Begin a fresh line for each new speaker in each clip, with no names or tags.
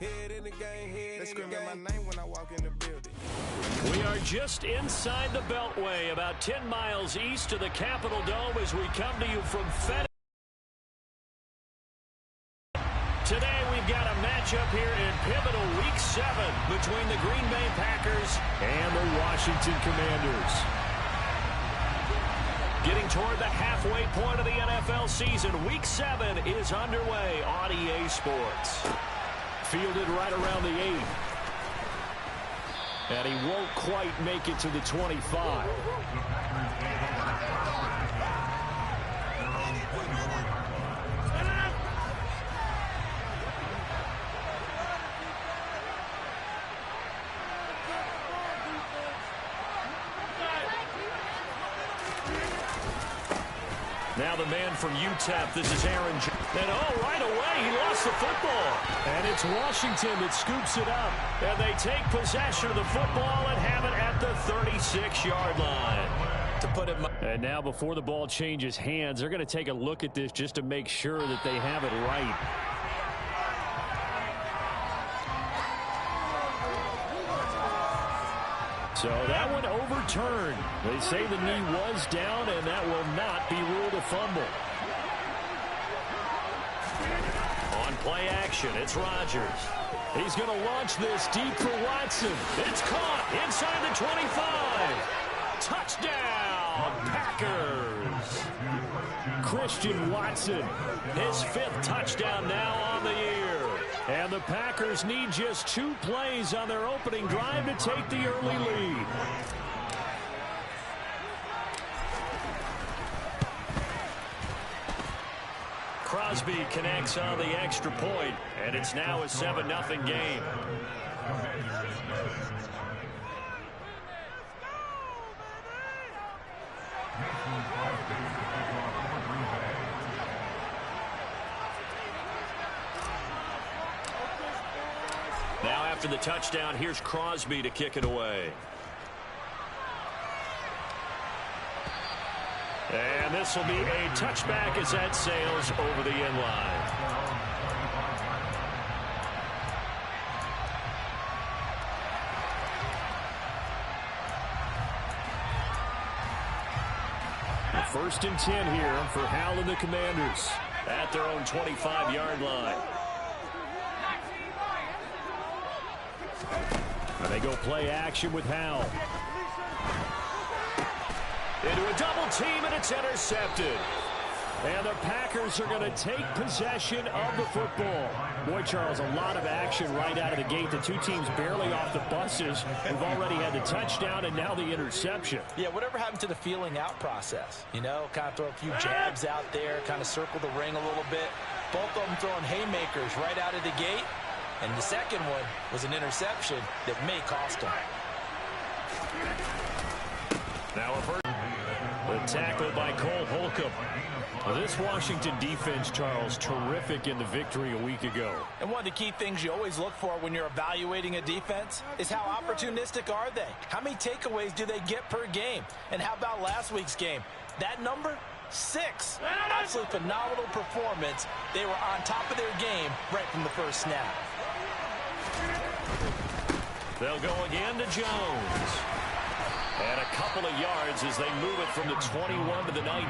They screaming my name when I walk in the building.
We are just inside the Beltway, about 10 miles east of the Capitol Dome as we come to you from FedEx. Today we've got a matchup here in pivotal Week 7 between the Green Bay Packers and the Washington Commanders. Getting toward the halfway point of the NFL season, Week 7 is underway on EA Sports. Fielded right around the 8. And he won't quite make it to the 25. Now the man from UTEP, this is Aaron Jones. And right away, he lost the football. And it's Washington that scoops it up. And they take possession of the football and have it at the 36-yard line. To put it. And now before the ball changes hands, they're going to take a look at this just to make sure that they have it right. So that one overturned. They say the knee was down, and that will not be ruled a fumble. On play action, it's Rodgers. He's going to launch this deep for Watson. It's caught inside the 25. Touchdown, Packers. Christian Watson, his 5th touchdown now on the year. And the Packers need just 2 plays on their opening drive to take the early lead. Crosby connects on the extra point, and it's now a 7-0 game. Now after the touchdown, here's Crosby to kick it away. And this will be a touchback as that sails over the end line. First and 10 here for Howell and the Commanders at their own 25-yard line. And they go play action with Howell. Into a double team, and it's intercepted. And the Packers are going to take possession of the football. Boy, Charles, a lot of action right out of the gate. The 2 teams barely off the buses. We've already had the touchdown and now the interception.
Yeah, whatever happened to the feeling out process? You know, kind of throw a few jabs out there, kind of circle the ring a little bit. Both of them throwing haymakers right out of the gate. And the second one was an interception that may cost them.
Now a first. The tackle by Cole Holcomb. This Washington defense, Charles, terrific in the victory a week ago.
And one of the key things you always look for when you're evaluating a defense is how opportunistic are they? How many takeaways do they get per game? And how about last week's game? That number? 6. Absolutely phenomenal performance. They were on top of their game right from the first snap.
They'll go again to Jones. And a couple of yards as they move it from the 21 to the 19.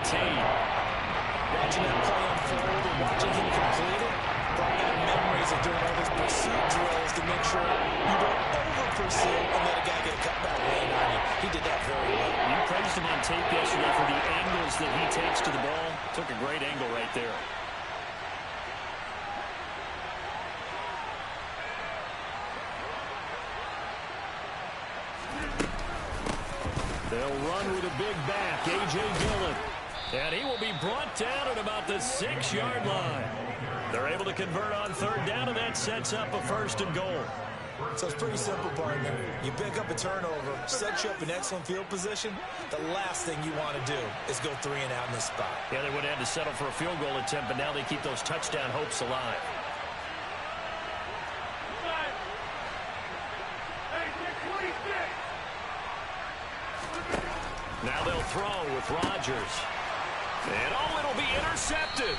Watching that play unfold and watching him complete it brought back memories of doing all those pursuit drills to make sure you don't over-pursue and let a guy get a cutback lane on you. He did that very well.
You praised him on tape yesterday for the angles that he takes to the ball. Took a great angle right there. They'll run with a big back, A.J. Dillon. And he will be brought down at about the 6-yard line. They're able to convert on 3rd down, and that sets up a 1st and goal.
So it's pretty simple, partner. You pick up a turnover, set you up in excellent field position. The last thing you want to do is go 3 and out in this spot.
Yeah, they would have had to settle for a field goal attempt, but now they keep those touchdown hopes alive. Now they'll throw with Rodgers. And it'll be intercepted.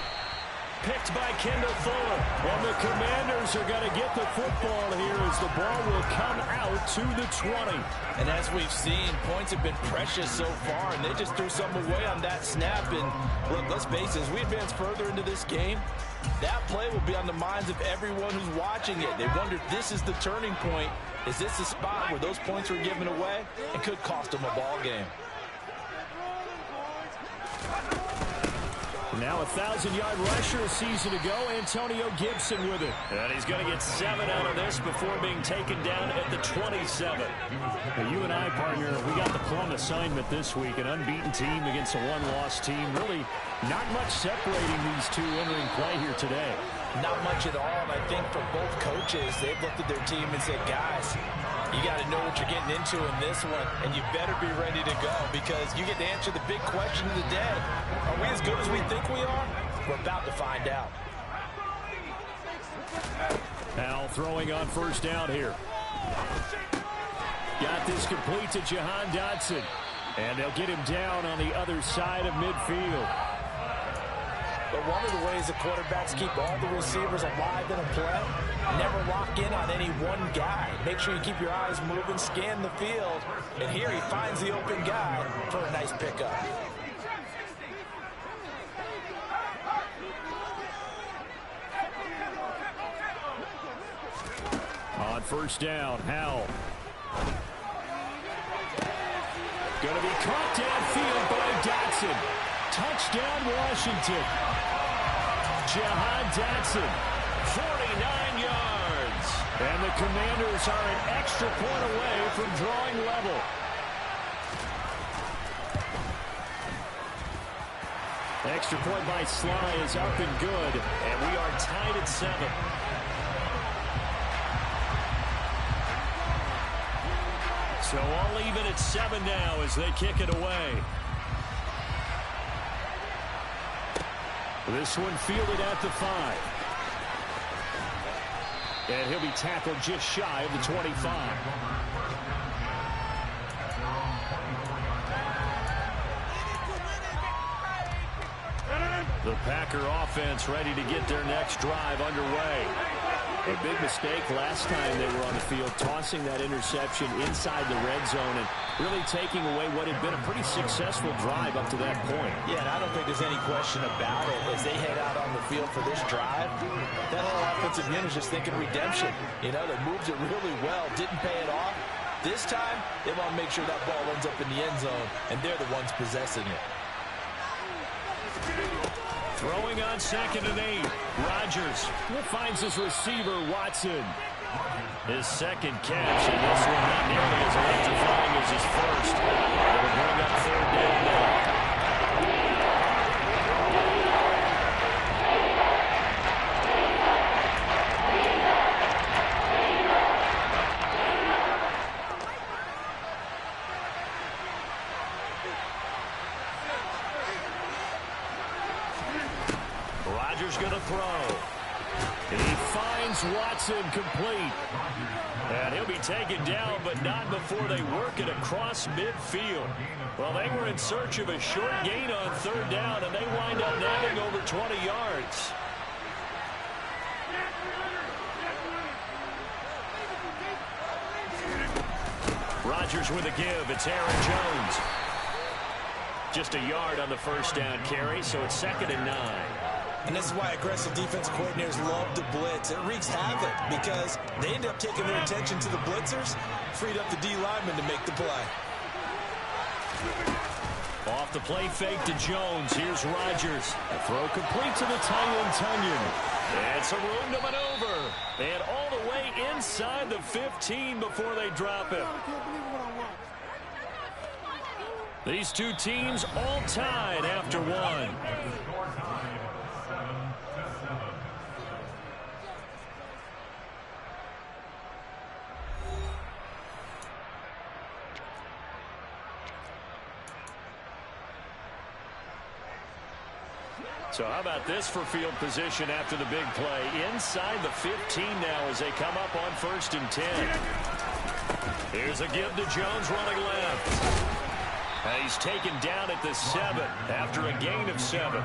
picked by Kendall Fuller. And the Commanders are going to get the football here as the ball will come out to the 20.
And as we've seen, points have been precious so far, and they just threw some away on that snap. And look, let's face it, as we advance further into this game, that play will be on the minds of everyone who's watching it. They wonder if this is the turning point. Is this the spot where those points were given away and could cost them a ball game?
Now a 1,000-yard rusher a season ago, Antonio Gibson with it. And he's going to get 7 out of this before being taken down at the 27. Now you and I, partner, we got the plum assignment this week. An unbeaten team against a one-loss team. Really not much separating these two entering play here today.
Not much at all, and I think for both coaches, they've looked at their team and said, guys, you got to know what you're getting into in this one, and you better be ready to go because you get to answer the big question of the day. Are we as good as we think we are? We're about to find out.
Now throwing on first down here. Got this complete to Jahan Dotson, and they'll get him down on the other side of midfield.
But one of the ways the quarterbacks keep all the receivers alive in a play, never lock in on any one guy. Make sure you keep your eyes moving, scan the field, and here he finds the open guy for a nice pickup.
On first down, Howell. Going to be caught downfield by Dotson. Touchdown, Washington. Jahan Dotson, 49 yards. And the Commanders are an extra point away from drawing level. Extra point by Sly is up and good. And we are tied at 7. So all even at 7 now as they kick it away. This one fielded at the 5. And he'll be tackled just shy of the 25. The Packer offense ready to get their next drive underway. A big mistake last time they were on the field, tossing that interception inside the red zone and really taking away what had been a pretty successful drive up to that point.
Yeah, and I don't think there's any question about it. As they head out on the field for this drive, that whole offensive unit is just thinking redemption. You know, they moved it really well, didn't pay it off. This time, they want to make sure that ball ends up in the end zone, and they're the ones possessing it.
Throwing on 2nd and 8. Rodgers finds his receiver, Watson. His second catch, and this one not nearly as electrifying as his first. It'll bring up 3rd down now. Going to throw. And he finds Watson complete. And he'll be taken down, but not before they work it across midfield. Well, they were in search of a short gain on 3rd down, and they wind up nabbing over 20 yards. Rodgers with a give. It's Aaron Jones. Just a yard on the first down carry, so it's 2nd and 9.
And this is why aggressive defense coordinators love to blitz. It wreaks havoc because they end up taking their attention to the blitzers, freed up the D lineman to make the play.
Off the play fake to Jones. Here's Rodgers. A throw complete to the tight end, Tunyon. And some room to maneuver. And all the way inside the 15 before they drop him. These two teams all tied after one. So how about this for field position after the big play? Inside the 15 now as they come up on 1st and 10. Here's a give to Jones running left. He's taken down at the 7 after a gain of 7.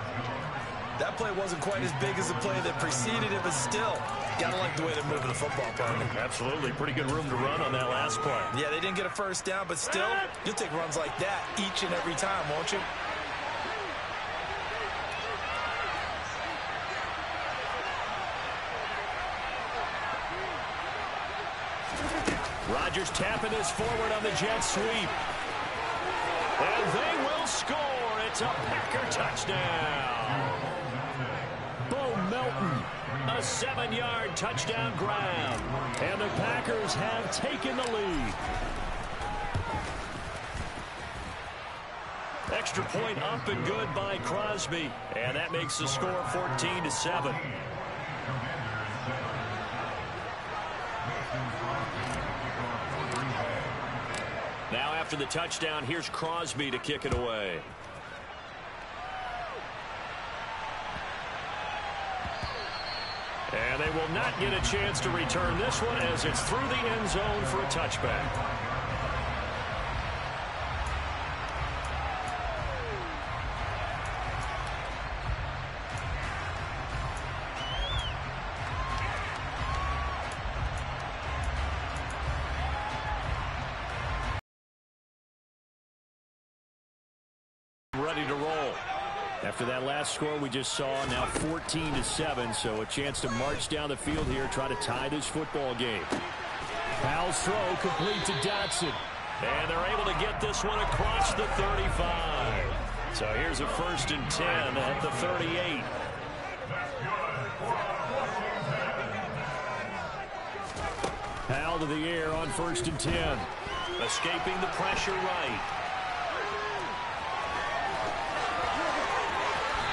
That play wasn't quite as big as the play that preceded it, but still, gotta like the way they're moving the football, partner.
Absolutely. Pretty good room to run on that last play.
Yeah, they didn't get a first down, but still, you'll take runs like that each and every time, won't you?
Rodgers tapping this forward on the jet sweep. And they will score. It's a Packer touchdown. Bo Melton, a 7-yard touchdown grab. And the Packers have taken the lead. Extra point up and good by Crosby. And that makes the score 14-7. Now after the touchdown, here's Crosby to kick it away. And they will not get a chance to return this one as it's through the end zone for a touchback. Ready to roll. After that last score we just saw, now 14-7, so a chance to march down the field here, try to tie this football game. Powell's throw complete to Dotson. And they're able to get this one across the 35. So here's a 1st and 10 at the 38. Powell to the air on 1st and 10. Escaping the pressure right.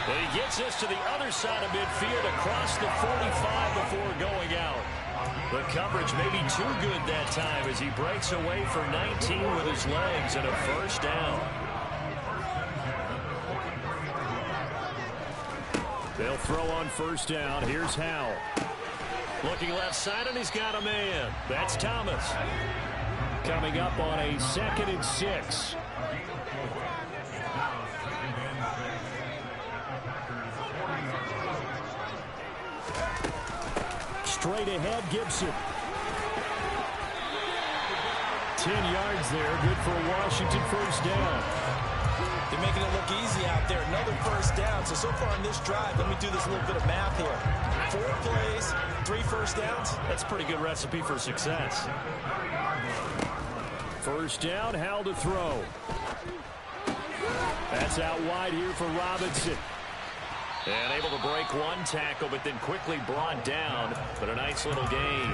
And he gets this to the other side of midfield across the 45 before going out. The coverage may be too good that time as he breaks away for 19 with his legs and a 1st down. They'll throw on 1st down. Here's Howell. Looking left side, and he's got a man. That's Thomas. Coming up on a 2nd and 6. Straight ahead, Gibson. 10 yards there, good for a Washington 1st down.
They're making it look easy out there. Another 1st down. So far in this drive, let me do this little bit of math here. 4 plays, 3 1st downs.
That's a pretty good recipe for success. 1st down, Howell to throw. That's out wide here for Robinson. And able to break one tackle, but then quickly brought down. But a nice little gain.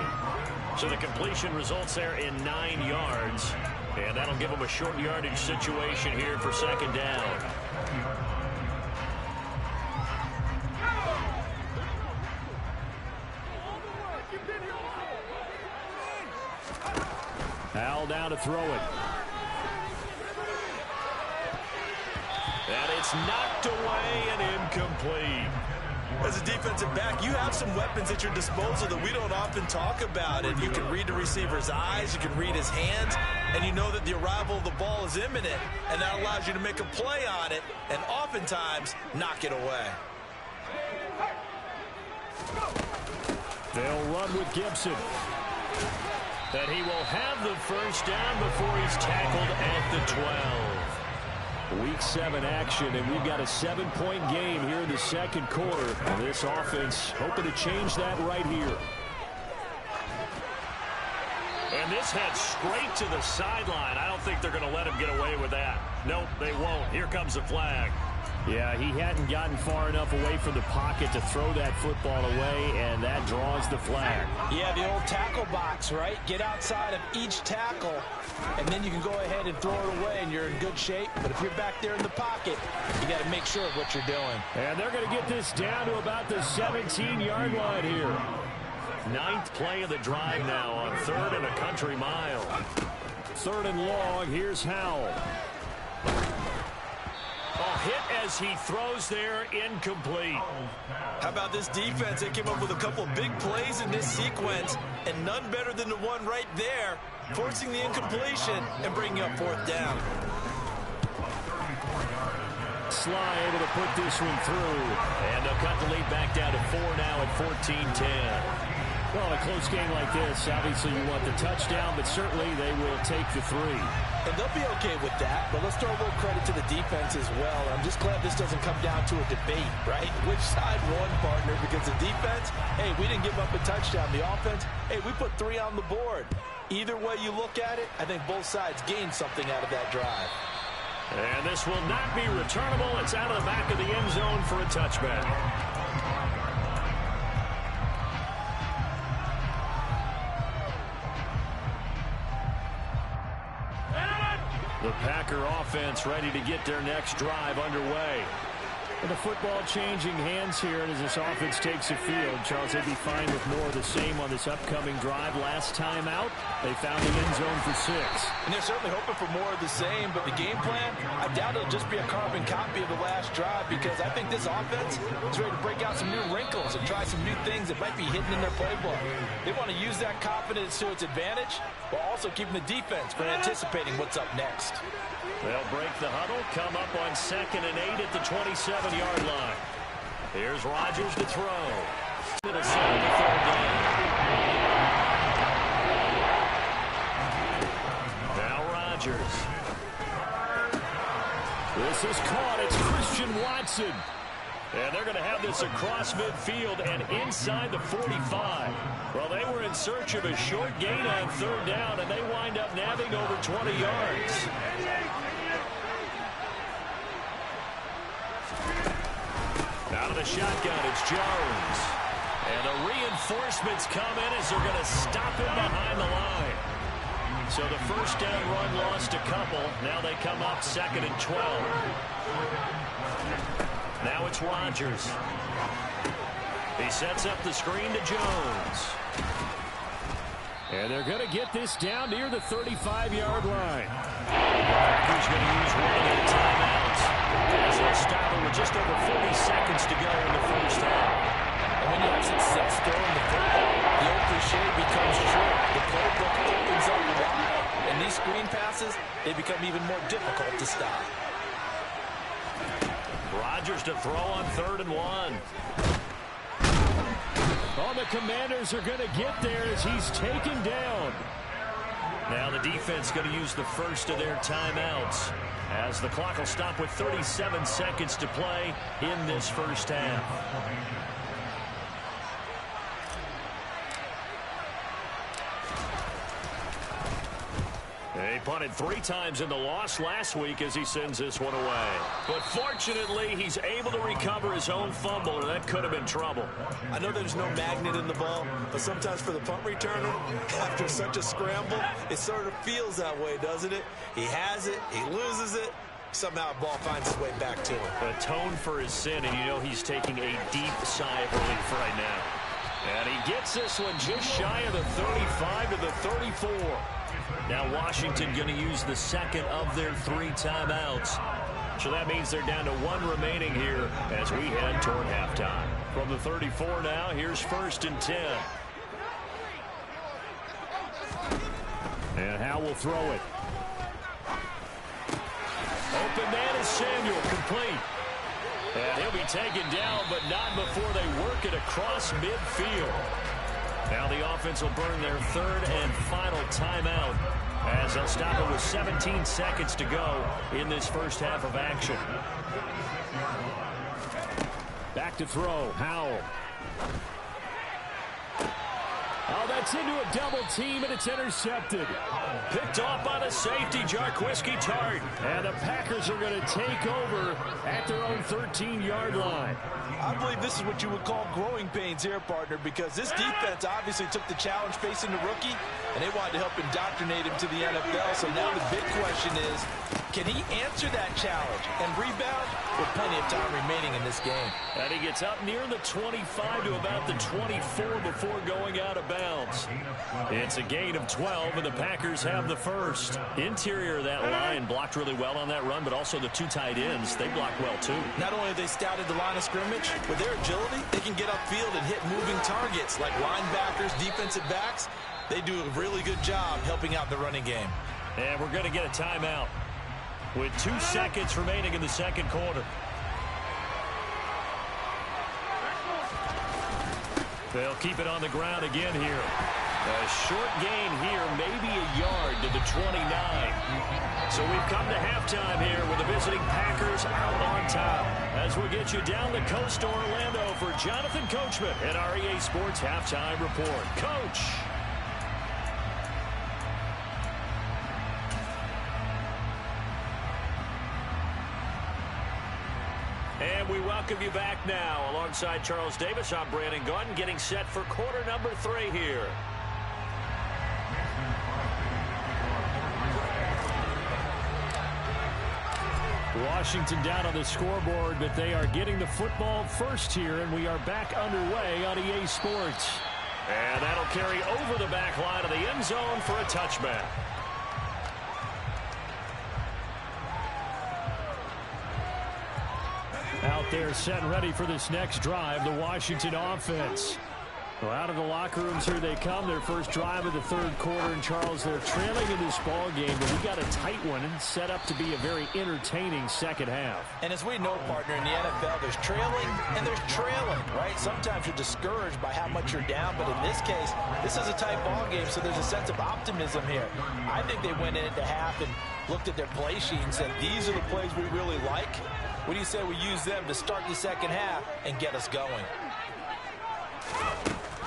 So the completion results there in 9 yards. And that'll give them a short yardage situation here for 2nd down. Howell down to throw it. And it's knocked away and incomplete.
As a defensive back, you have some weapons at your disposal that we don't often talk about. And you can read the receiver's eyes, you can read his hands, and you know that the arrival of the ball is imminent. And that allows you to make a play on it and oftentimes knock it away.
They'll run with Gibson. And he will have the 1st down before he's tackled at the 12. Week 7 action, and we've got a 7-point game here in the 2nd quarter. And this offense hoping to change that right here. And this heads straight to the sideline. I don't think they're going to let him get away with that. Nope, they won't. Here comes the flag. Yeah, he hadn't gotten far enough away from the pocket to throw that football away, and that draws the flag.
Yeah, the old tackle box, right? Get outside of each tackle, and then you can go ahead and throw it away, and you're in good shape. But if you're back there in the pocket, you got to make sure of what you're doing.
And they're going to get this down to about the 17-yard line here. 9th play of the drive now on 3rd and a country mile. 3rd and long, here's Howell. A hit as he throws there, incomplete.
How about this defense? They came up with a couple of big plays in this sequence, and none better than the one right there, forcing the incompletion and bringing up 4th down.
Sly able to put this one through. And they'll cut the lead back down to 4 now at 14-10. Well, a close game like this, obviously you want the touchdown, but certainly they will take the 3.
And they'll be okay with that, but let's throw a little credit to the defense as well. I'm just glad this doesn't come down to a debate, right? Which side won, partner? Because the defense, hey, we didn't give up a touchdown. The offense, hey, we put 3 on the board. Either way you look at it, I think both sides gained something out of that drive.
And this will not be returnable. It's out of the back of the end zone for a touchback. The Packer offense ready to get their next drive underway. And the football changing hands here as this offense takes the field. Charles, they'd be fine with more of the same on this upcoming drive. Last time out, they found the end zone for 6.
And they're certainly hoping for more of the same, but the game plan, I doubt it'll just be a carbon copy of the last drive, because I think this offense is ready to break out some new wrinkles and try some new things that might be hidden in their playbook. They want to use that confidence to its advantage, while also keeping the defense from anticipating what's up next.
They'll break the huddle, come up on 2nd and 8 at the 27-yard line. Here's Rodgers to throw. It'll set up the 3rd down. Now Rodgers. This is caught. It's Christian Watson. And they're going to have this across midfield and inside the 45. Well, they were in search of a short gain on 3rd down, and they wind up nabbing over 20 yards. Out of the shotgun, it's Jones. And the reinforcements come in as they're going to stop him behind the line. So the first down run lost a couple. Now they come up 2nd and 12. Now it's Rodgers. He sets up the screen to Jones. And they're going to get this down near the 35-yard line. Packers going to use one of their timeouts as they'll stop it with just over 40 seconds to go in the first half.
And when you actually set throwing the football, the old cliche becomes true. The playbook opens up wide, and these screen passes, they become even more difficult to stop.
Rodgers to throw on 3rd and 1. Oh, the Commanders are going to get there as he's taken down. Now the defense going to use the first of their timeouts as the clock will stop with 37 seconds to play in this first half. He punted 3 times in the loss last week as he sends this one away. But fortunately, he's able to recover his own fumble, or that could have been trouble.
I know there's no magnet in the ball, but sometimes for the punt returner, after such a scramble, it sort of feels that way, doesn't it? He has it, he loses it, somehow the ball finds its way back to him.
Atone for his sin, and you know he's taking a deep sigh of relief right now. And he gets this one just shy of the 35 to the 34. Now Washington going to use the second of their 3 timeouts. So that means they're down to 1 remaining here as we head toward halftime. From the 34 now, here's 1st and 10. And Howe will throw it. Open man is Samuel, complete. And he'll be taken down, but not before they work it across midfield. Now the offense will burn their 3rd and final timeout as they'll stop it with 17 seconds to go in this first half of action. Back to throw, Howell. Oh, that's into a double team, and it's intercepted. Picked off by the safety, Jarquiski Tart. And the Packers are going to take over at their own 13-yard line.
I believe this is what you would call growing pains here, partner, because this defense obviously took the challenge facing the rookie, and they wanted to help indoctrinate him to the NFL. So now the big question is, can he answer that challenge and rebound with plenty of time remaining in this game?
And he gets up near the 25 to about the 24 before going out of bounds. It's a gain of 12, and the Packers have the first. Interior of that line blocked really well on that run, but also the 2 tight ends, they blocked well too.
Not only have they scouted the line of scrimmage, with their agility, they can get upfield and hit moving targets like linebackers, defensive backs. They do a really good job helping out the running game.
And we're going to get a timeout with 2 seconds remaining in the second quarter. They'll keep it on the ground again here. A short gain here, maybe a yard to the 29. So we've come to halftime here with the visiting Packers out on top. As we'll get you down the coast to Orlando for Jonathan Coachman at our EA Sports Halftime Report. Coach. And we welcome you back now. Alongside Charles Davis, I'm Brandon Gunn, getting set for quarter number 3 here. Washington down on the scoreboard, but they are getting the football first here, and we are back underway on EA Sports. And that'll carry over the back line of the end zone for a touchback. Out there set and ready for this next drive, the Washington offense. Well, out of the locker rooms here they come. Their first drive of the third quarter. And, Charles, they're trailing in this ball game, but we got a tight one and set up to be a very entertaining second half.
And as we know, partner, in the NFL, there's trailing and there's trailing, right? Sometimes you're discouraged by how much you're down, but in this case, this is a tight ball game, so there's a sense of optimism here. I think they went into half and looked at their play sheet and said, these are the plays we really like. What do you say we use them to start the second half and get us going?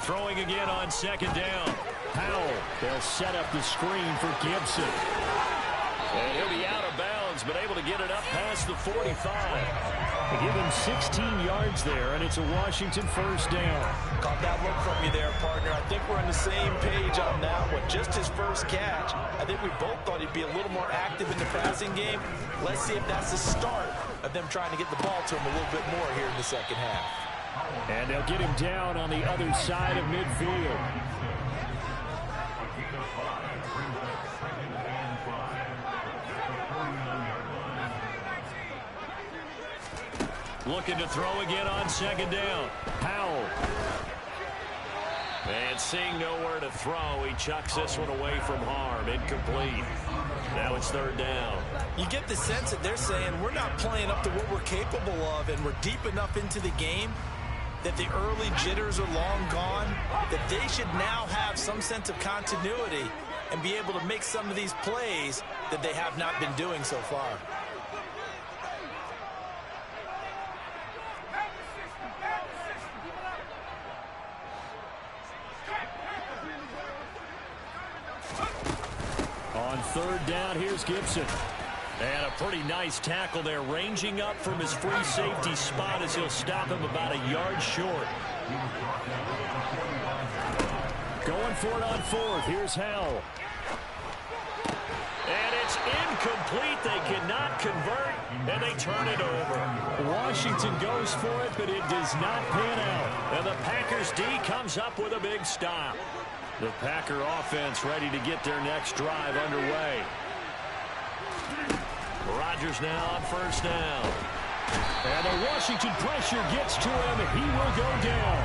Throwing again on second down. Powell. They'll set up the screen for Gibson. And he'll be out of bounds, but able to get it up past the 45. They give him 16 yards there, and it's a Washington first down.
Caught that look from you there, partner. I think we're on the same page on that one. Just his first catch. I think we both thought he'd be a little more active in the passing game. Let's see if that's the start of them trying to get the ball to him a little bit more here in the second half.
And they'll get him down on the other side of midfield. Looking to throw again on second down. Powell. And seeing nowhere to throw, he chucks this one away from harm. Incomplete. Now it's third down.
You get the sense that they're saying we're not playing up to what we're capable of, and we're deep enough into the game that the early jitters are long gone, that they should now have some sense of continuity and be able to make some of these plays that they have not been doing so far.
On third down, here's Gibson. And a pretty nice tackle there, ranging up from his free safety spot as he'll stop him about a yard short. Going for it on fourth. Here's Howell. And it's incomplete. They cannot convert, and they turn it over. Washington goes for it, but it does not pan out. And the Packers D comes up with a big stop. The Packer offense ready to get their next drive underway. Rodgers now on first down. And the Washington pressure gets to him. He will go down.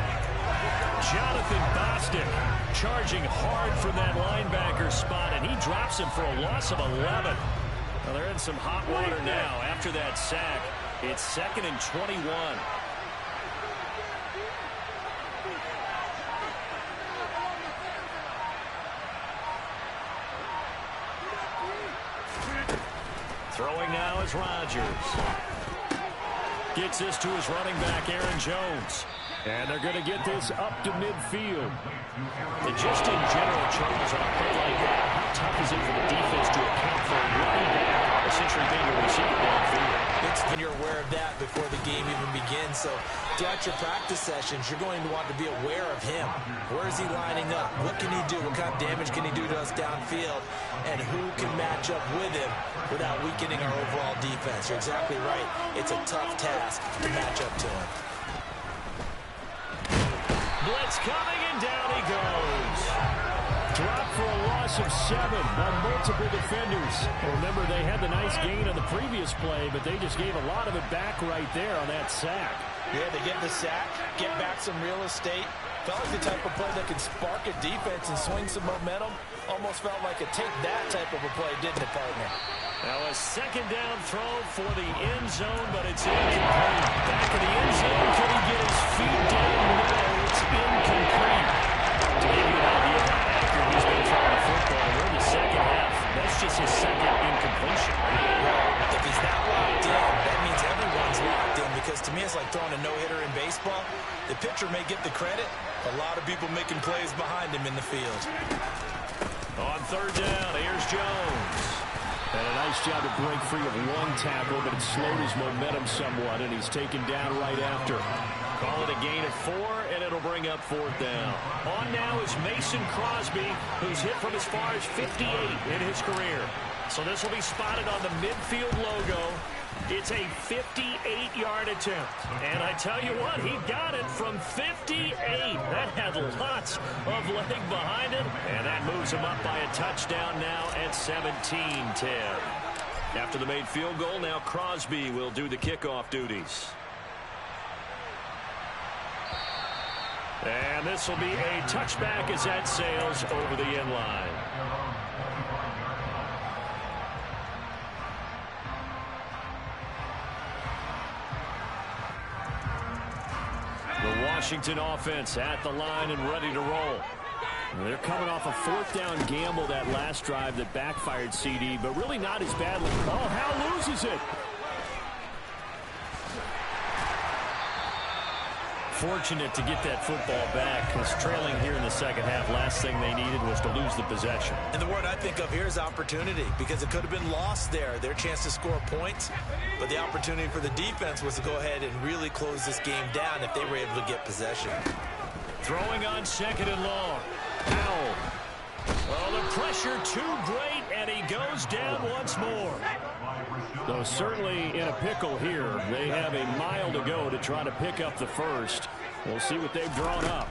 Jonathan Bostic charging hard from that linebacker spot, and he drops him for a loss of 11. Well, they're in some hot water now after that sack. It's 2nd and 21. Throwing now is Rodgers. Gets this to his running back, Aaron Jones. And they're going to get this up to midfield. And just in general, Charles, on a play like that, how tough is it for the defense to account for a running back essentially being a receiver downfield?
And you're aware of that before the game even begins. So throughout your practice sessions, you're going to want to be aware of him. Where is he lining up? What can he do? What kind of damage can he do to us downfield? And who can match up with him without weakening our overall defense? You're exactly right. It's a tough task to match up to him.
Blitz coming, and down he goes. Dropped for a loss of 7 by multiple defenders. Remember, they had the nice gain on the previous play, but they just gave a lot of it back right there on that sack.
Yeah, they get the sack, get back some real estate. Felt like the type of play that can spark a defense and swing some momentum. Almost felt like a take that type of a play, didn't it, partner?
Now a second down throw for the end zone, but it's incomplete. Back of the end zone, can he get his feet down? No, it's incomplete. To give you an idea of how accurate he's been throwing the football, we're in the second half. That's just his second incompletion.
Well, if he's that locked in, that means everyone's locked in, because to me it's like throwing a no-hitter in baseball. The pitcher may get the credit, a lot of people making plays behind him in the field.
On third down, here's Jones. And a nice job to break free of one tackle, but it slowed his momentum somewhat, and he's taken down right after. Call it a gain of 4, and it'll bring up fourth down. On now is Mason Crosby, who's hit from as far as 58 in his career. So this will be spotted on the midfield logo. It's a 58-yard attempt. And I tell you what, he got it from 58. That had lots of leg behind it. And that moves him up by a touchdown now at 17-10. After the made field goal, now Crosby will do the kickoff duties. And this will be a touchback as that sails over the end line. The Washington offense at the line and ready to roll. They're coming off a fourth down gamble that last drive that backfired CD, but really not as badly. Oh, Hal loses it. Fortunate to get that football back, because trailing here in the second half, last thing they needed was to lose the possession.
And the word I think of here is opportunity, because it could have been lost there, their chance to score points. But the opportunity for the defense was to go ahead and really close this game down if they were able to get possession.
Throwing on second and long. Powell. Oh, the pressure too great, and he goes down once more. Though certainly in a pickle here. They have a mile to go to try to pick up the first. We'll see what they've drawn up.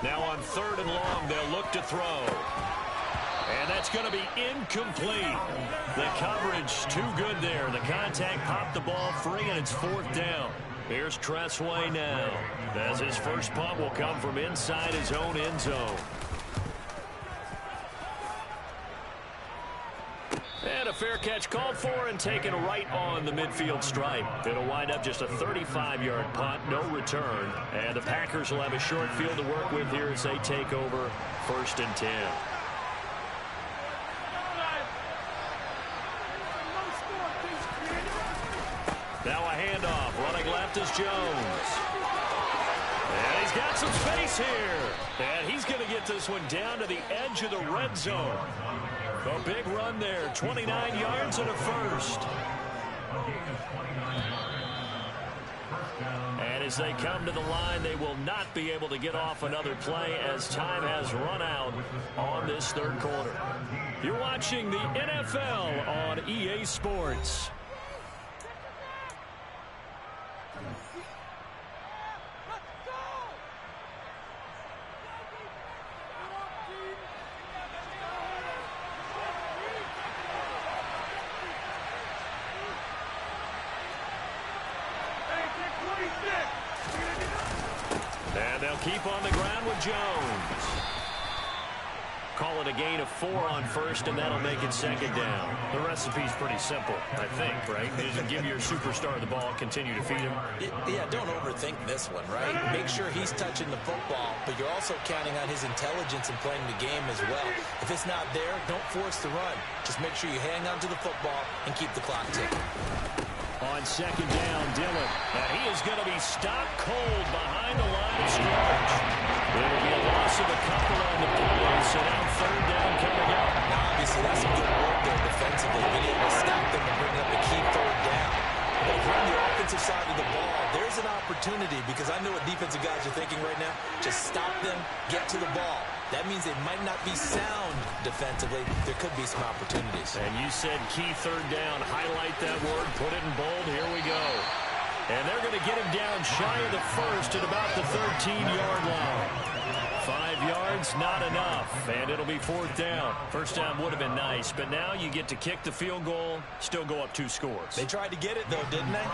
Now on third and long, they'll look to throw. And that's going to be incomplete. The coverage too good there. The contact popped the ball free, and it's fourth down. Here's Tressway now, as his first punt will come from inside his own end zone. And a fair catch called for and taken right on the midfield stripe. It'll wind up just a 35-yard punt, no return. And the Packers will have a short field to work with here as they take over first and 10. Now a handoff. Running left is Jones. And he's got some space here. And he's going to get this one down to the edge of the red zone. A big run there. 29 yards and a first. And as they come to the line, they will not be able to get off another play as time has run out on this third quarter. You're watching the NFL on EA Sports. And they'll keep on the ground with Jones. Call it a gain of 4 on first, and that'll make it second down. The recipe's pretty simple, I think, right? You just give your superstar the ball, continue to feed him.
Yeah, don't overthink this one, right? Make sure he's touching the football, but you're also counting on his intelligence in playing the game as well. If it's not there, don't force the run. Just make sure you hang on to the football and keep the clock ticking.
On second down, Dillon. And he is going to be stopped cold behind the line of scrimmage. It'll be a loss of a couple on the play, so now third down coming up.
Now, obviously, that's some good work there defensively, being able to stop them and bring up a key third down. But if you're on the offensive side of the ball, there's an opportunity, because I know what defensive guys are thinking right now. Just stop them, get to the ball. That means they might not be sound defensively. There could be some opportunities.
And you said key third down. Highlight that word. Put it in bold. Here we go. And they're going to get him down shy of the first at about the 13-yard line. 5 yards, not enough. And it'll be fourth down. First down would have been nice, but now you get to kick the field goal, still go up 2 scores.
They tried to get it, though, didn't they?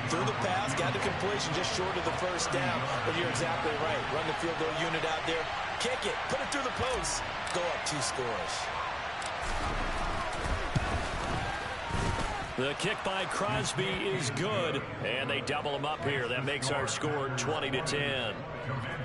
Threw the pass, got the completion just short of the first down. But you're exactly right. Run the field goal unit out there. Kick it. Put it through the post. Go up 2 scores.
The kick by Crosby is good, and they double him up here. That makes our score 20-10.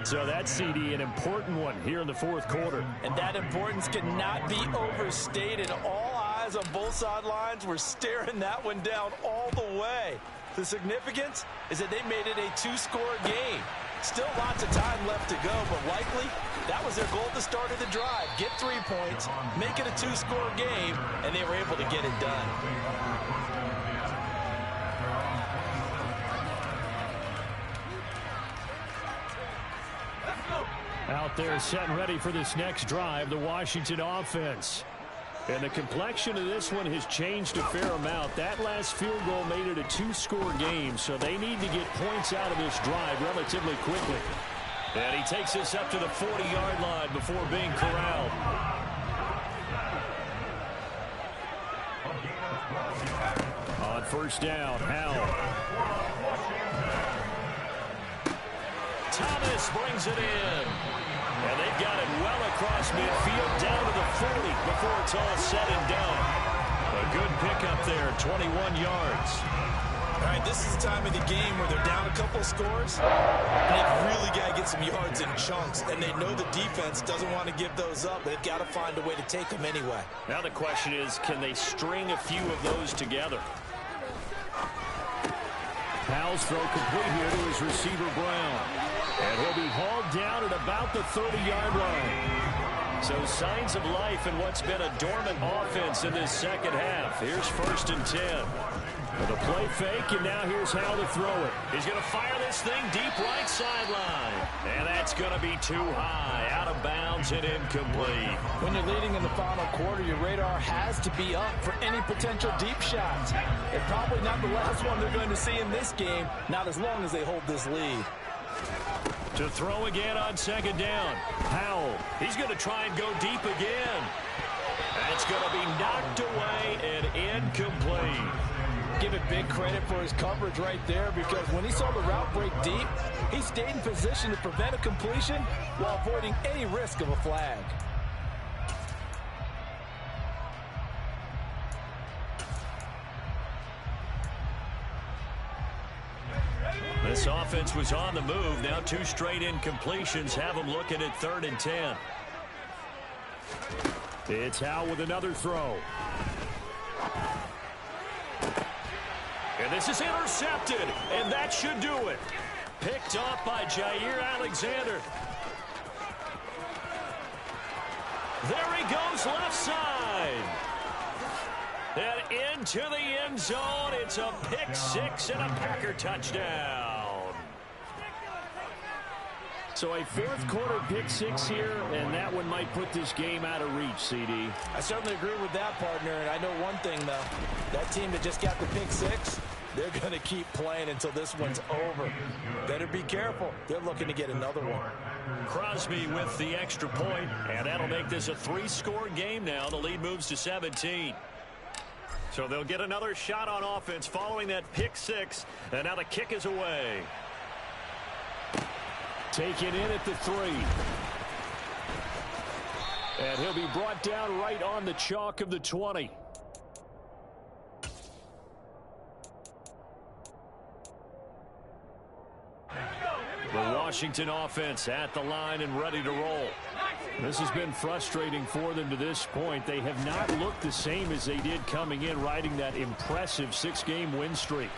So that's, CD, an important one here in the fourth quarter.
And that importance cannot be overstated. All eyes on both sidelines were staring that one down all the way. The significance is that they made it a two-score game. Still lots of time left to go, but likely that was their goal at the start of the drive. Get 3 points, make it a two-score game, and they were able to get it done.
Out there setting ready for this next drive, the Washington offense. And the complexion of this one has changed a fair amount. That last field goal made it a two-score game, so they need to get points out of this drive relatively quickly. And he takes this up to the 40-yard line before being corralled. On first down, Howell. Thomas brings it in. And they've got it well across midfield down to the 40 before it's all said and done. A good pickup there, 21 yards.
All right, this is the time of the game where they're down a couple scores, and they've really got to get some yards in chunks, and they know the defense doesn't want to give those up, but they've got to find a way to take them anyway.
Now the question is, can they string a few of those together? Powell's throw complete here to his receiver, Brown. And he'll be hauled down at about the 30-yard line. So signs of life in what's been a dormant offense in this second half. Here's 1st and 10. With a play fake, and now here's how to throw it. He's going to fire this thing deep right sideline. And that's going to be too high, out of bounds and incomplete.
When you're leading in the final quarter, your radar has to be up for any potential deep shots. And probably not the last one they're going to see in this game, not as long as they hold this lead.
To throw again on second down. Howell, he's going to try and go deep again. That's going to be knocked away and incomplete.
Give it big credit for his coverage right there, because when he saw the route break deep, he stayed in position to prevent a completion while avoiding any risk of a flag.
This offense was on the move. Now 2 straight incompletions have them looking at 3rd and 10. It's Howell with another throw. And this is intercepted, and that should do it. Picked off by Jair Alexander. There he goes, left side. And into the end zone. It's a pick 6 and a Packer touchdown. So a fourth quarter pick 6 here, and that one might put this game out of reach, CD.
I certainly agree with that, partner. And I know one thing, though. That team that just got the pick 6, they're going to keep playing until this one's over. Better be careful. They're looking to get another one.
Crosby with the extra point, and that'll make this a 3-score game now. The lead moves to 17. So they'll get another shot on offense following that pick 6, and now the kick is away. Taken in at the 3. And he'll be brought down right on the chalk of the 20. The Washington offense at the line and ready to roll. This has been frustrating for them to this point. They have not looked the same as they did coming in, riding that impressive 6-game win streak.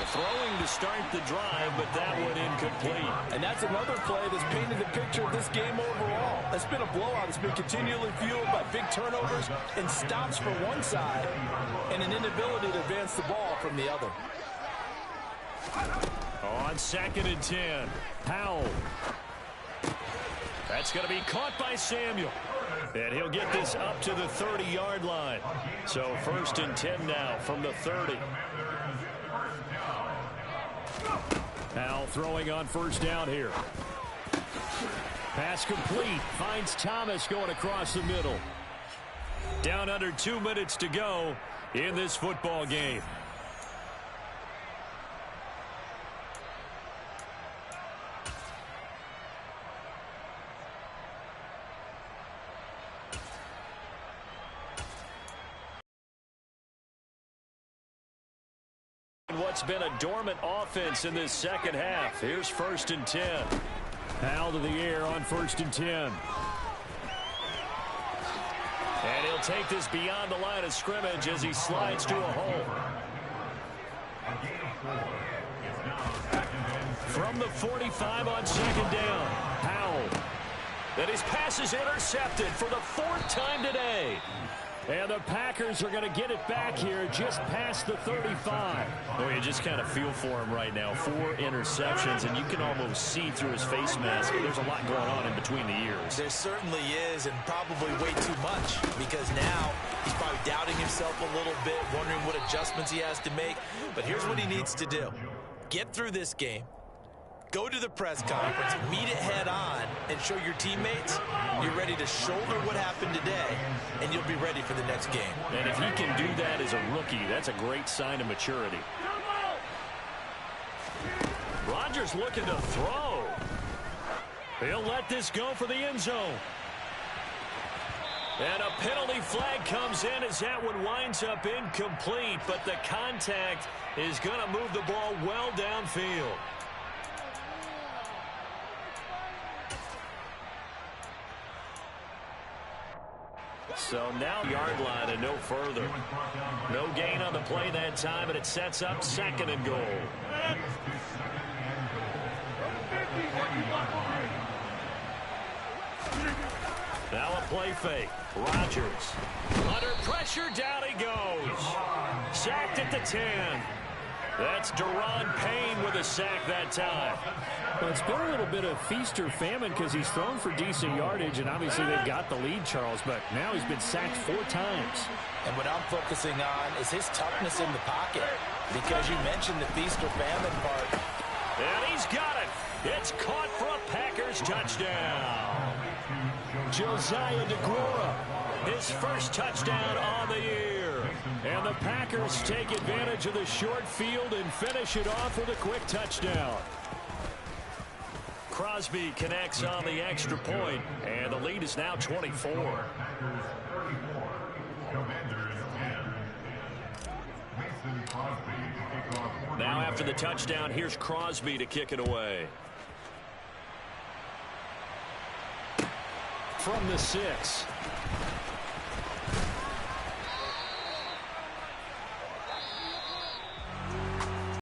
Throwing to start the drive, but that one incomplete.
And that's another play that's painted the picture of this game overall. It's been a blowout. It's been continually fueled by big turnovers and stops for one side and an inability to advance the ball from the other.
On 2nd and 10, Powell. That's going to be caught by Samuel. And he'll get this up to the 30-yard line. So 1st and 10 now from the 30. Powell throwing on first down here. Pass complete. Finds Thomas going across the middle. Down under 2 minutes to go in this football game. what's been a dormant offense in this second half. Here's 1st and 10. Howell to the air on 1st and 10. And he'll take this beyond the line of scrimmage as he slides to a hole. From the 45 on 2nd down, Howell. And his pass is intercepted for the 4th time today. And the Packers are going to get it back here just past the 35. Oh, you just kind of feel for him right now. 4 interceptions, and you can almost see through his face mask. There's a lot going on in between the ears.
There certainly is, and probably way too much, because now he's probably doubting himself a little bit, wondering what adjustments he has to make. But here's what he needs to do. Get through this game. Go to the press conference, meet it head on, and show your teammates you're ready to shoulder what happened today, and you'll be ready for the next game.
And if he can do that as a rookie, that's a great sign of maturity. Rodgers looking to throw. He'll let this go for the end zone. And a penalty flag comes in as that one winds up incomplete, but the contact is going to move the ball well downfield. So now yard line and no further. No gain on the play that time, and it sets up 2nd and goal. Now a play fake. Rodgers. Under pressure, down he goes. Sacked at the 10. That's Daron Payne with a sack that time.
Well, it's been a little bit of feast or famine because he's thrown for decent yardage, and obviously they've got the lead, Charles, but now he's been sacked 4 times.
And what I'm focusing on is his toughness in the pocket, because you mentioned the feast or famine part.
And he's got it. It's caught for a Packers touchdown. Josiah DeGuara, his first touchdown on the year. And the Packers take advantage of the short field and finish it off with a quick touchdown. Crosby connects on the extra point, and the lead is now 24. Now after the touchdown, here's Crosby to kick it away. From the 6.